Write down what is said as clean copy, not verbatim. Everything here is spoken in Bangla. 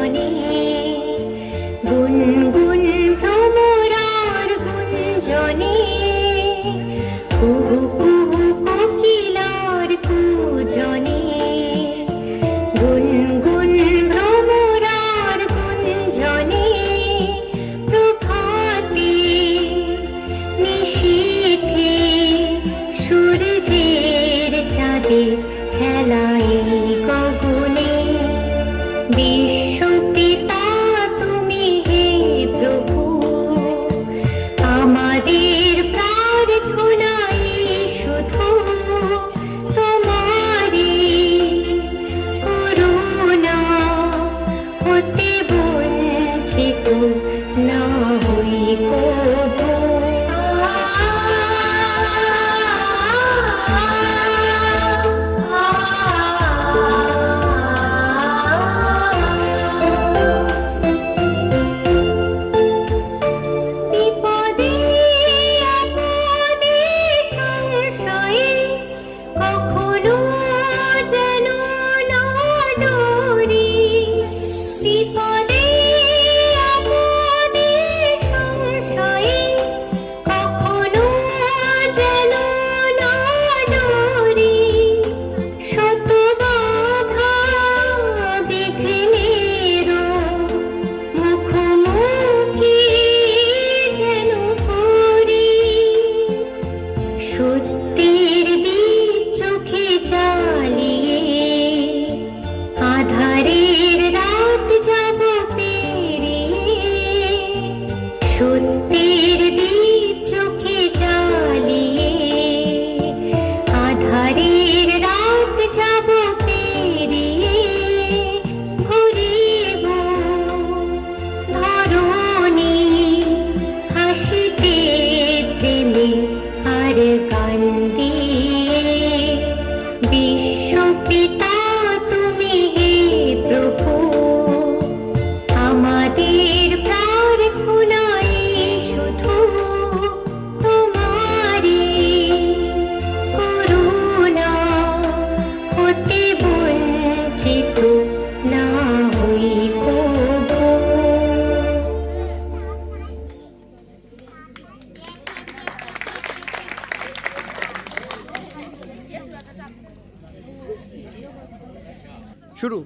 জনে গুনগুন ভ্রমরার গুঞ্জনে কুহু কুহু কোকিলার কুজনে গুনগুন ভ্রমরার গুঞ্জনে প্রভাতে নিশীথে সূর্যের চাঁদের খেলায় গগনে বিশ্বপিতা তুমি হে প্রভু আমাদের প্রার্থনাই শুধু তোমারি করুণা হতে বঞ্চিত না হই কবু বিপদে আপদে সংশয়ে কখনো যেন না ডরি বিপদে আপদে সংশয়ে কখনো যেন না ডরি শত বাধা বিঘ্নেরও মুখোমুখি যেন করি সত্যের দীপ চোখে জ্বালিয়ে আধারের রাত যাব পেরিয়ে সত্যের দীপ চোখে জ্বালিয়ে আধারের রাত যাব পেরিয়ে ঘুরিব ধরণী হাসিতে প্রেমে আর গান দিয়ে বিশ্বপিতা তুমি হে প্রভু আমাদের প্রার্থনাই শুধু তোমারি করুণা হতে বঞ্চিত না হই কবু শুরু।